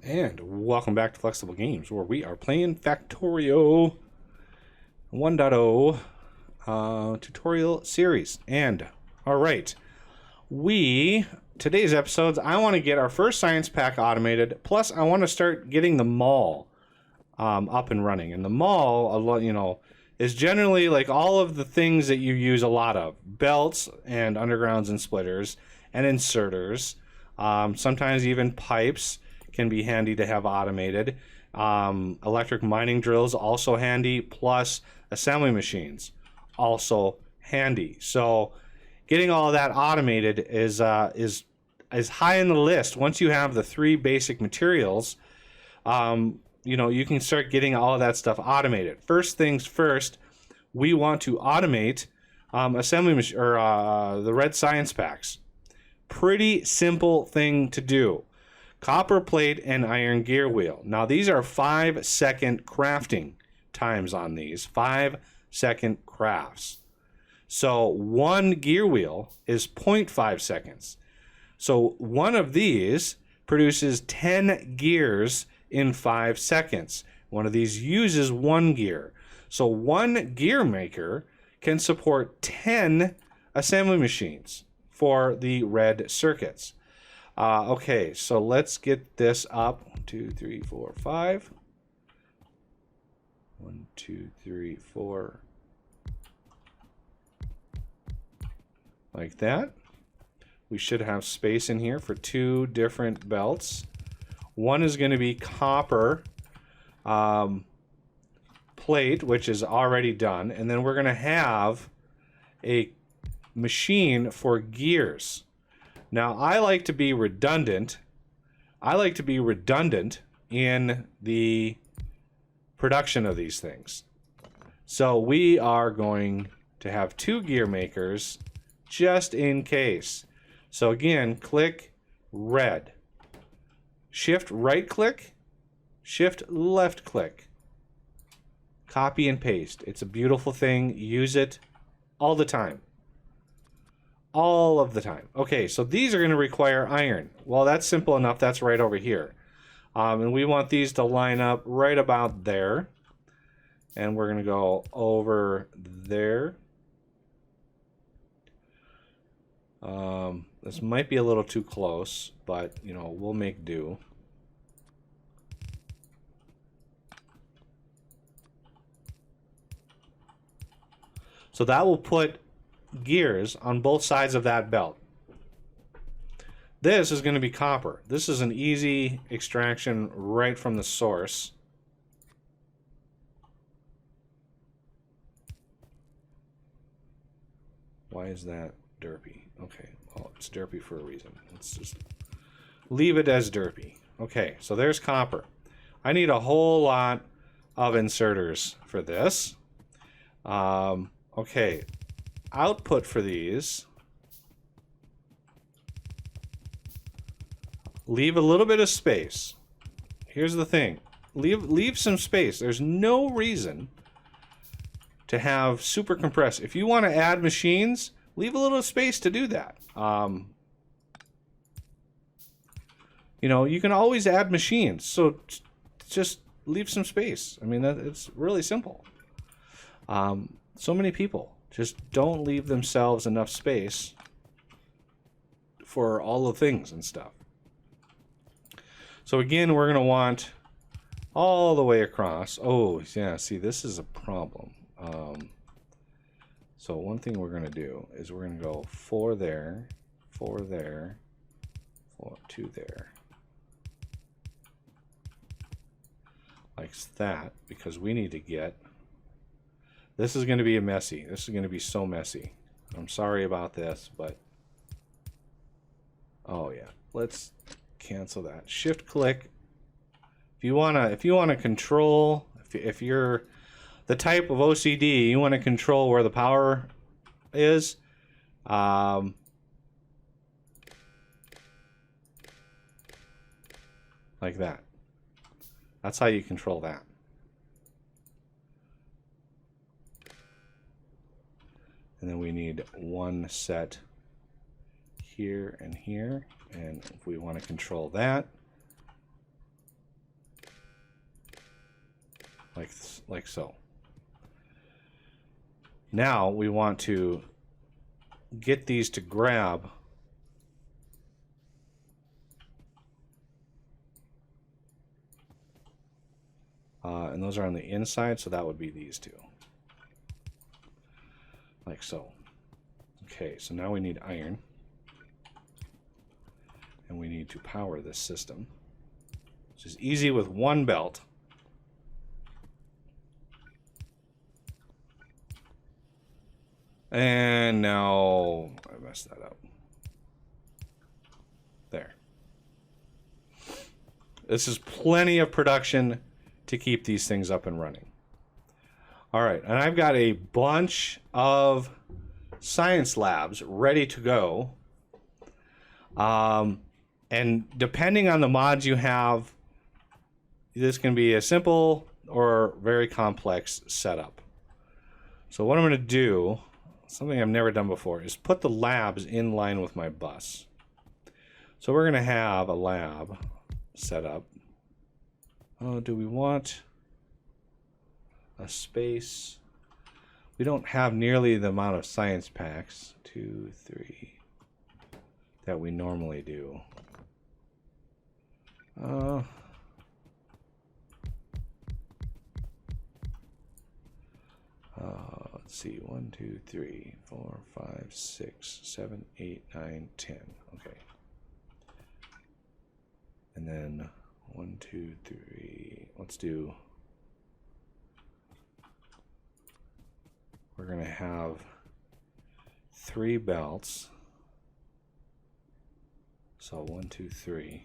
And welcome back to Flexible Games, where we are playing Factorio 1.0 tutorial series. And, alright, today's episodes, I want to get our first science pack automated, plus I want to start getting the mall up and running. And the mall, is generally like all of the things that you use a lot of. Belts and undergrounds and splitters and inserters, sometimes even pipes can be handy to have automated. Electric mining drills also handy, plus assembly machines also handy. So getting all of that automated is high in the list. Once you have the three basic materials, you can start getting all of that stuff automated. First things first, we want to automate assembly machine or the red science packs. Pretty simple thing to do. Copper plate and iron gear wheel. Now these are 5-second crafting times on these. 5-second crafts. So one gear wheel is 0.5 seconds. So one of these produces 10 gears in 5 seconds. One of these uses one gear. So one gear maker can support 10 assembly machines for the red circuits. Okay, so let's get this up. 1, 2, 3, 4, 5. 1, 2, 3, 4. Like that. We should have space in here for two different belts. One is going to be copper plate, which is already done. And then we're going to have a machine for gears. Now, I like to be redundant. In the production of these things. So we are going to have two gear makers just in case. So again, click red. Shift right click. Shift left click. Copy and paste. It's a beautiful thing. Use it all the time. All of the time. Okay, so these are going to require iron. Well, that's simple enough. That's right over here. And we want these to line up right about there. And we're going to go over there. This might be a little too close, but, we'll make do. So that will put gears on both sides of that belt. This is going to be copper. This is an easy extraction right from the source. Why is that derpy? Okay, well, it's derpy for a reason. Let's just leave it as derpy. Okay, so there's copper. I need a whole lot of inserters for this. Okay, output for these. Leave a little bit of space. Here's the thing. Leave some space. There's no reason to have super compressed. If you want to add machines, leave a little space to do that. You can always add machines. So just leave some space. I mean, it's really simple. So many people just don't leave themselves enough space for all the things and stuff. So again, we're going to want all the way across. Oh, yeah, see, this is a problem. So one thing we're going to do is we're going to go 4 there, 4 there, 2 there. Like that, because we need to get... This is going to be messy. This is going to be so messy. I'm sorry about this, but... Oh, yeah. Let's cancel that. Shift click. If you wanna control, if you're the type of OCD, you want to control where the power is. Like that. That's how you control that. And then we need one set here and here. And if we want to control that, like so. Now we want to get these to grab and those are on the inside, so that would be these two. Like so. Okay, so now we need iron. And we need to power this system. Which is easy with one belt. And now I messed that up. There. This is plenty of production to keep these things up and running. All right, and I've got a bunch of science labs ready to go. And depending on the mods you have, this can be a simple or very complex setup. So what I'm going to do, something I've never done before, is put the labs in line with my bus. So we're going to have a lab set up. Oh, do we want a space? We don't have nearly the amount of science packs, 2, 3, that we normally do. Let's see, 1, 2, 3, 4, 5, 6, 7, 8, 9, 10. Okay. And then 1, 2, 3. Let's do. We're going to have 3 belts. So 1, 2, 3.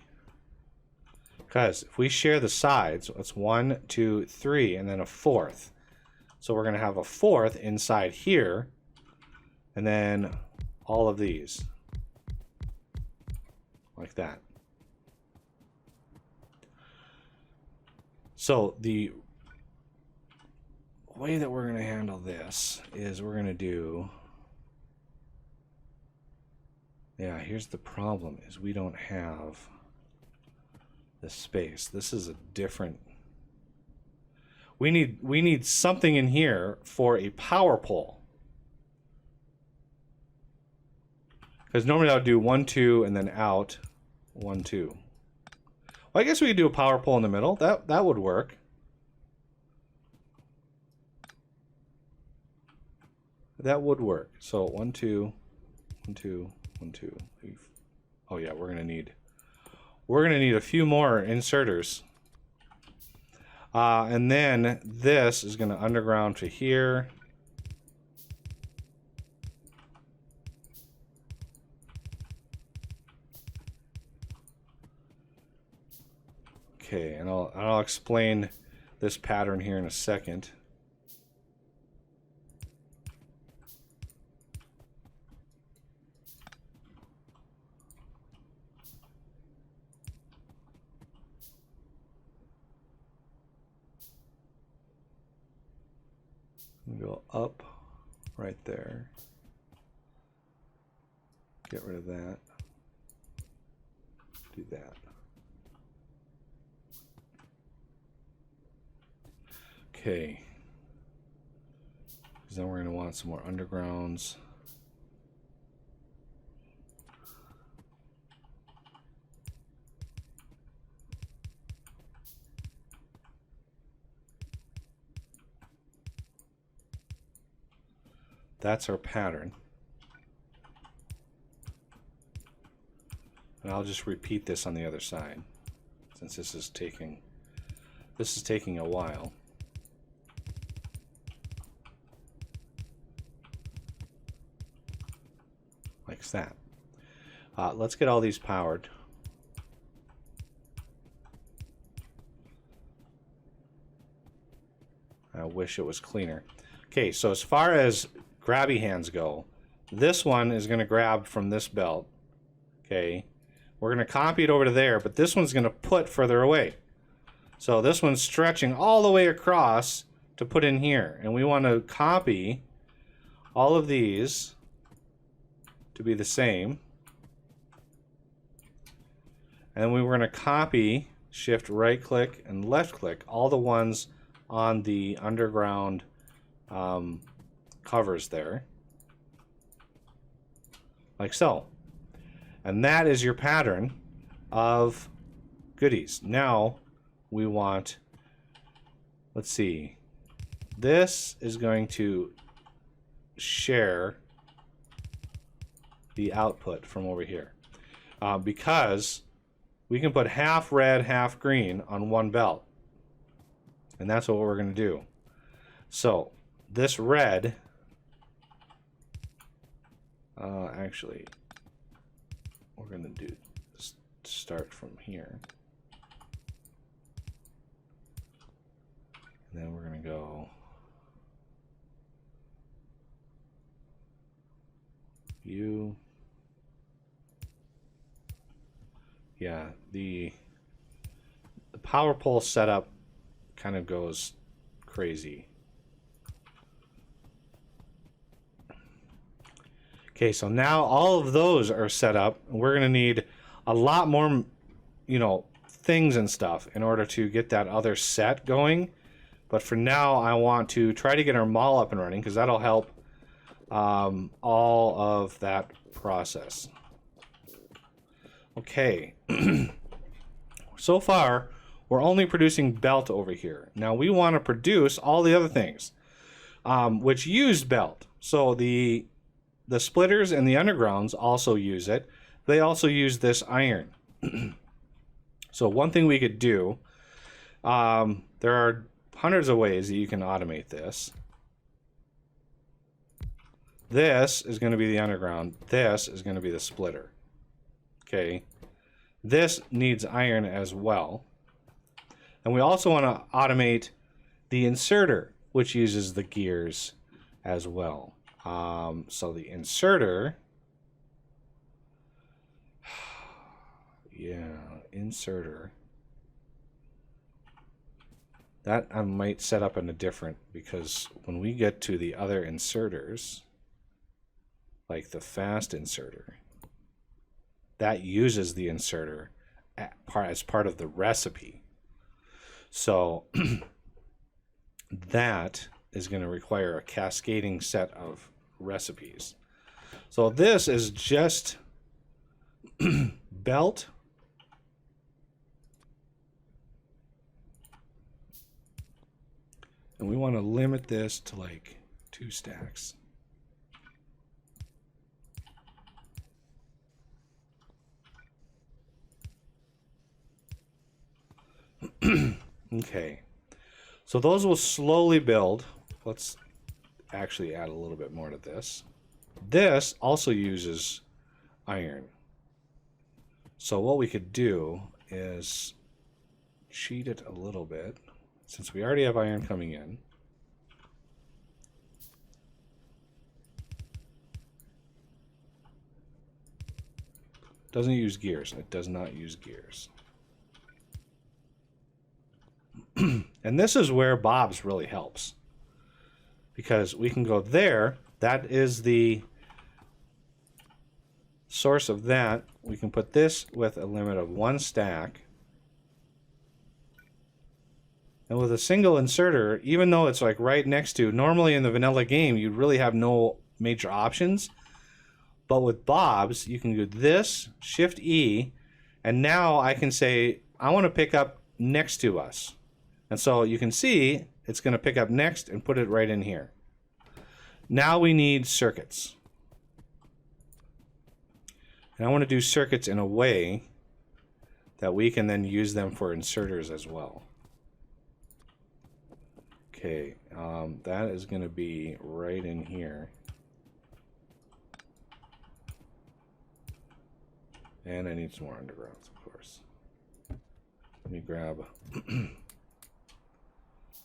Because if we share the sides, it's 1, 2, 3, and then a 4th. So we're going to have a 4th inside here, and then all of these, like that. So the way that we're going to handle this is we're going to do, yeah, here's the problem, is we don't have the space. This is a different, we need something in here for a power pole. Because normally I would do 1, 2, and then out, 1, 2. Well, I guess we could do a power pole in the middle. That would work. That would work. So 1, 2, 1, 2, 1, 2. Oh yeah, we're gonna need a few more inserters. And then this is gonna underground to here. Okay, and I'll explain this pattern here in a second. Go up right there. Get rid of that. Do that. Okay. Because then we're going to want some more undergrounds. That's our pattern. And I'll just repeat this on the other side, since this is taking a while. Like that. Let's get all these powered. I wish it was cleaner. Okay, so as far as grabby hands go, this one is going to grab from this belt. Okay, we're going to copy it over to there, but this one's going to put further away. So this one's stretching all the way across to put in here, and we want to copy all of these to be the same. And then we were going to copy, shift right click and left click all the ones on the underground covers there, like so. And that is your pattern of goodies. Now we want, let's see, this is going to share the output from over here, because we can put half red, half green on one belt, and that's what we're going to do. So this red, actually, we're going to do start from here, and then we're going to go U. Yeah, the power pole setup kind of goes crazy. Okay, so now all of those are set up. We're going to need a lot more, you know, things and stuff in order to get that other set going. But for now, I want to try to get our mall up and running, because that'll help all of that process. Okay. So far, we're only producing belt over here. Now we want to produce all the other things, which use belt. So the splitters and the undergrounds also use it. They also use this iron. So one thing we could do, there are hundreds of ways that you can automate this. This is going to be the underground. This is going to be the splitter. Okay. This needs iron as well. And we also want to automate the inserter, which uses the gears as well. So the inserter, yeah, inserter. That I might set up in a different, because when we get to the other inserters, like the fast inserter, that uses the inserter as part of the recipe. So that is going to require a cascading set of recipes. So this is just belt, and we want to limit this to like 2 stacks. Okay, so those will slowly build. Let's actually add a little bit more to this. This also uses iron. So what we could do is cheat it a little bit, since we already have iron coming in. Doesn't use gears. It does not use gears. And this is where Bob's really helps, because we can go there. That is the source of that. We can put this with a limit of 1 stack. And with a single inserter, even though it's like right next to, normally in the vanilla game, you'd really have no major options. But with Bob's, you can do this, Shift E, and now I can say, I want to pick up next to us. And so you can see it's going to pick up next and put it right in here. Now we need circuits. And I want to do circuits in a way that we can then use them for inserters as well. Okay, that is going to be right in here. And I need some more undergrounds, of course. Let me grab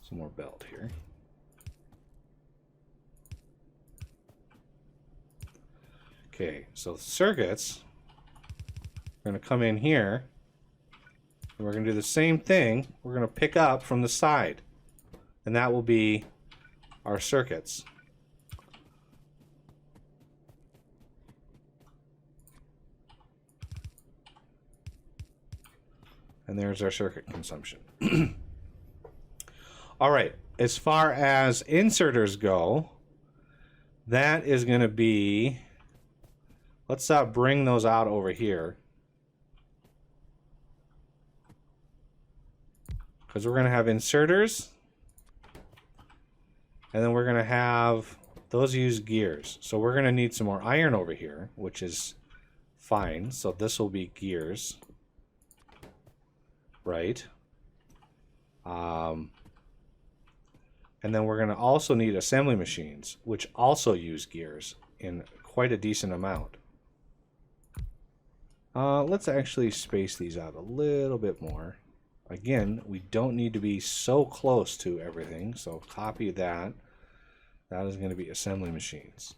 some more belt here. Okay, so circuits, we're going to come in here, and we're going to do the same thing. We're going to pick up from the side, and that will be our circuits. And there's our circuit consumption. All right. As far as inserters go, that is going to be... Let's bring those out over here. Because we're going to have inserters. And then we're going to have... Those use gears. So we're going to need some more iron over here, which is fine. So this will be gears. Right. And then we're going to also need assembly machines, which also use gears in quite a decent amount. Let's actually space these out a little bit more. Again, we don't need to be so close to everything, so copy that. That is going to be assembly machines.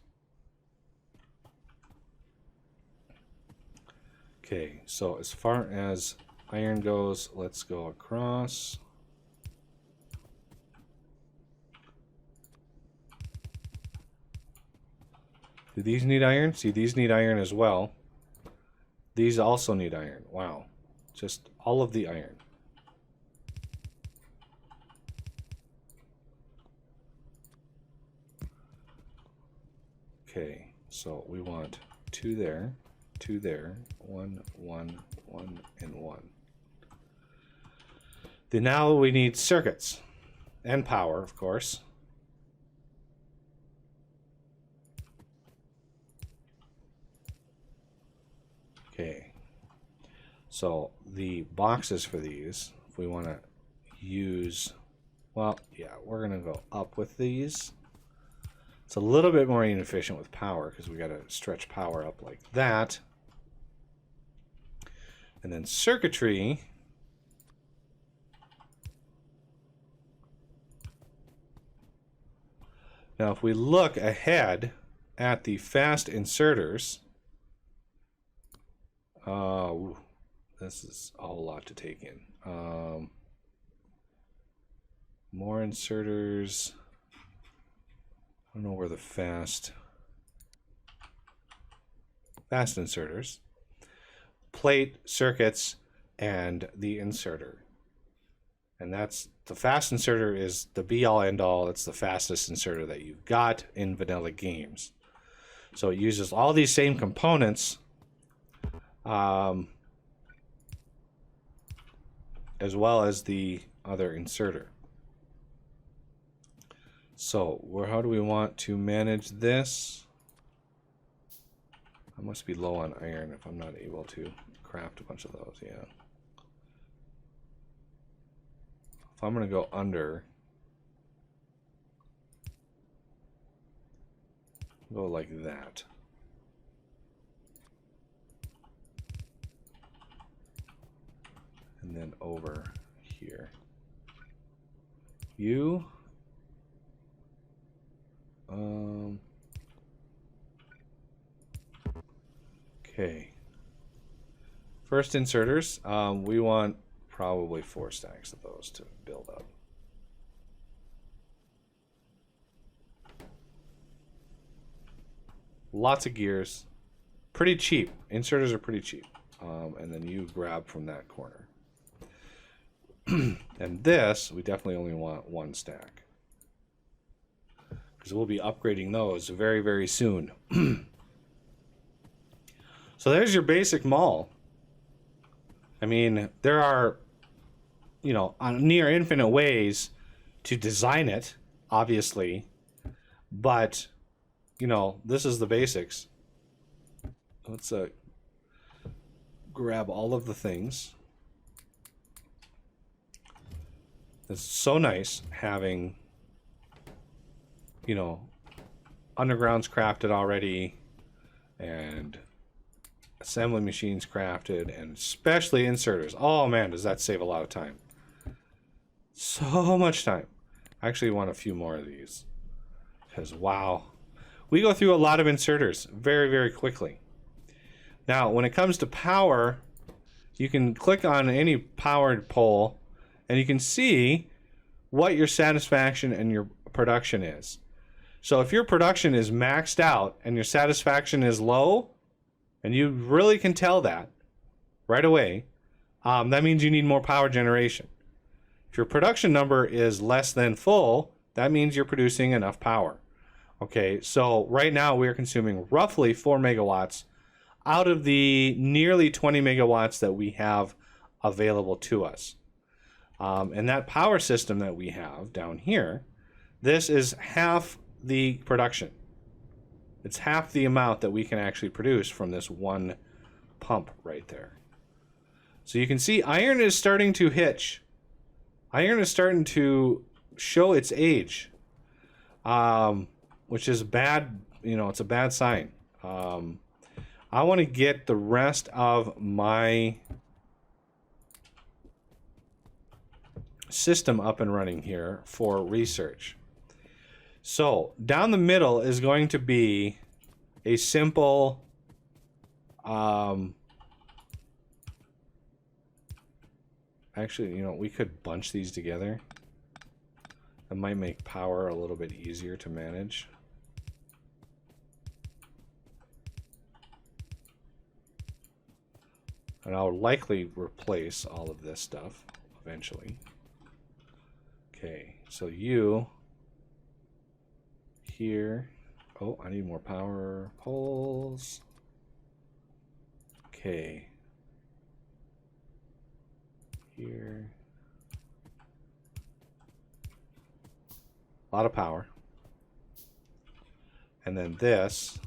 Okay, so as far as iron goes, let's go across. Do these need iron? See, these need iron as well. These also need iron. Wow. Just all of the iron. Okay, so we want 2 there, 2 there, 1, 1, 1, and 1. Then now we need circuits and power, of course. Okay, so the boxes for these, if we want to use, well, yeah, we're going to go up with these. It's a little bit more inefficient with power because we got to stretch power up like that. And then circuitry. Now, if we look ahead at the fast inserters, this is a whole lot to take in. More inserters. I don't know where the fast inserters, plate, circuits, and the inserter. And that's the fast inserter is the be all end all. It's the fastest inserter that you've got in vanilla games. So it uses all these same components as well as the other inserter. So, how do we want to manage this? I must be low on iron if I'm not able to craft a bunch of those, yeah. If I'm going to go under, go like that. And then over here. Okay. First inserters, we want probably 4 stacks of those to build up. Lots of gears. Pretty cheap. Inserters are pretty cheap. And then you grab from that corner. And this, we definitely only want 1 stack. Because we'll be upgrading those very, very soon. So there's your basic mall. I mean, there are, you know, near infinite ways to design it, obviously. But, you know, this is the basics. Let's grab all of the things. It's so nice having, you know, undergrounds crafted already and assembly machines crafted, and especially inserters. Oh man, does that save a lot of time. So much time. I actually want a few more of these because wow, we go through a lot of inserters very, very quickly. Now, when it comes to power, you can click on any powered pole and you can see what your satisfaction and your production is. So if your production is maxed out and your satisfaction is low, and you really can tell that right away, that means you need more power generation. If your production number is less than full, that means you're producing enough power. Okay, so right now we're consuming roughly 4 megawatts out of the nearly 20 megawatts that we have available to us. And that power system that we have down here, this is half the production. It's half the amount that we can actually produce from this one pump right there. So you can see iron is starting to hitch. Iron is starting to show its age, which is bad. You know, it's a bad sign. I want to get the rest of my system up and running here for research. So down the middle is going to be a simple actually, you know, we could bunch these together. That might make power a little bit easier to manage. And I'll likely replace all of this stuff eventually. Okay, so you here. Oh, I need more power poles. Okay. Here. A lot of power. And then this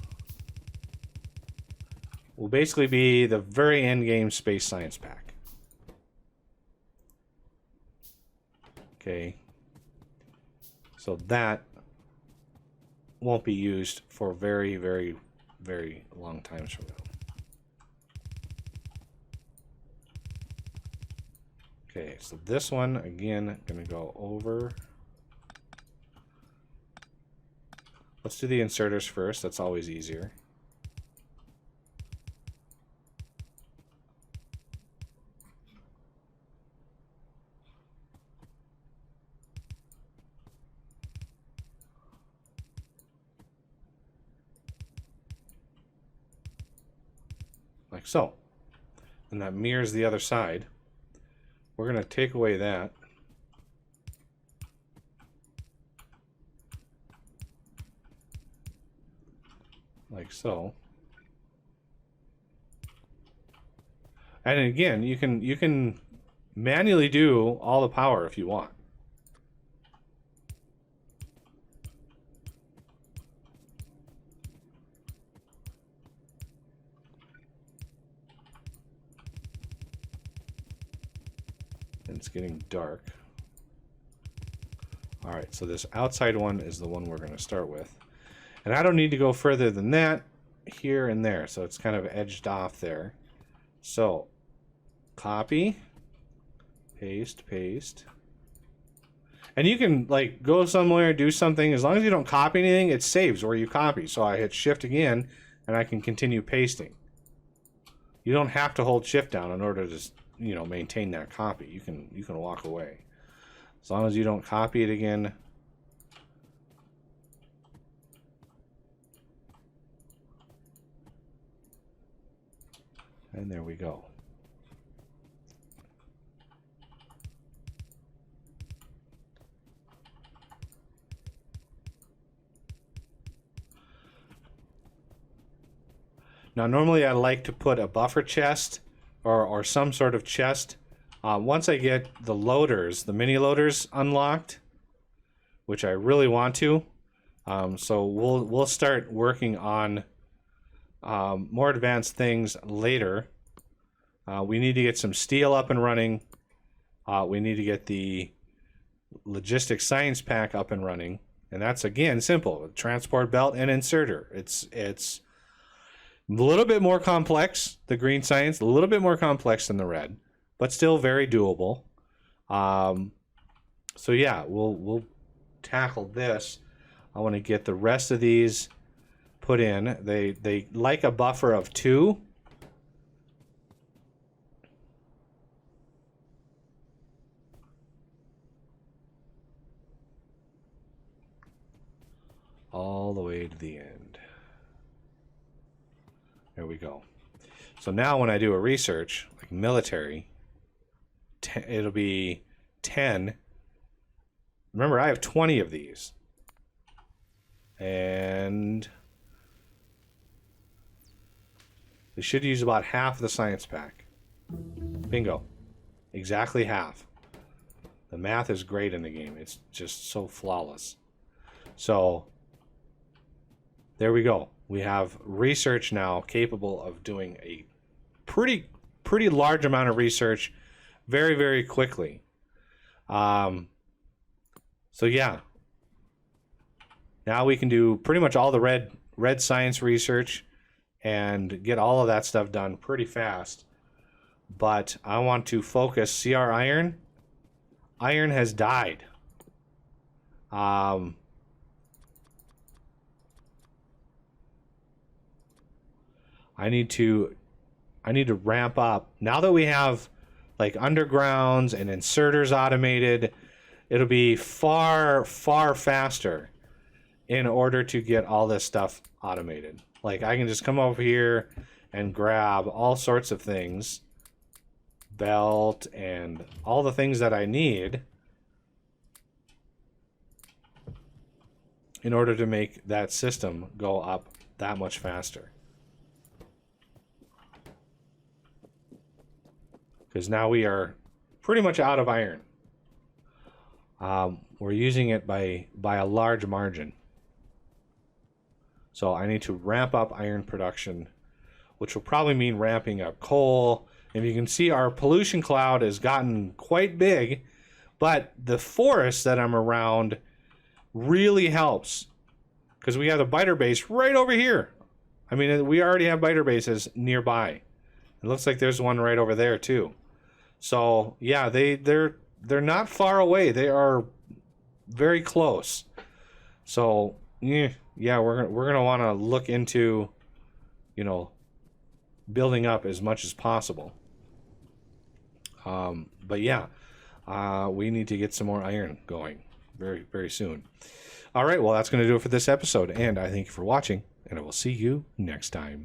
will basically be the very end game space science pack. Okay. So that won't be used for very, very, very long times from now. Okay, so this one, again, going to go over. Let's do the inserters first. That's always easier. Like so. And that mirrors the other side. We're going to take away that. Like so. And again, you can manually do all the power if you want. It's getting dark. All right, so this outside one is the one we're going to start with. And I don't need to go further than that here and there. So it's kind of edged off there. So copy, paste, paste. And you can like go somewhere, do something. As long as you don't copy anything, it saves where you copy. So I hit shift again and I can continue pasting. You don't have to hold shift down in order to, you know, maintain that copy. You can walk away. As long as you don't copy it again. And there we go. Now normally I like to put a buffer chest or some sort of chest. Once I get the loaders, the mini loaders unlocked, which I really want to, so we'll start working on more advanced things later. We need to get some steel up and running. We need to get the logistics science pack up and running, and that's again simple: transport belt and inserter. It's a little bit more complex, the green science, a little bit more complex than the red, but still very doable. So yeah, we'll tackle this. I want to get the rest of these put in. They like a buffer of 2. All the way to the end. There we go. So now when I do a research, like military, it'll be 10. Remember, I have 20 of these. And we should use about half the science pack. Bingo. Exactly half. The math is great in the game. It's just so flawless. So, there we go. We have research now capable of doing a pretty large amount of research very, very quickly. So yeah. Now we can do pretty much all the red science research and get all of that stuff done pretty fast. But I want to focus. See our iron? Iron has died. I need to ramp up. Now that we have like undergrounds and inserters automated, it'll be far faster in order to get all this stuff automated. Like I can just come over here and grab all sorts of things, belt and all the things that I need in order to make that system go up that much faster. Because now we are pretty much out of iron. We're using it by a large margin. So I need to ramp up iron production, which will probably mean ramping up coal. And you can see our pollution cloud has gotten quite big, but the forest that I'm around really helps because we have a biter base right over here. I mean, we already have biter bases nearby. It looks like there's one right over there too. So yeah, they're not far away. They are very close. So yeah, we're gonna want to look into, building up as much as possible. But yeah, we need to get some more iron going very, very soon. All right, well, that's going to do it for this episode, and I thank you for watching, and I will see you next time.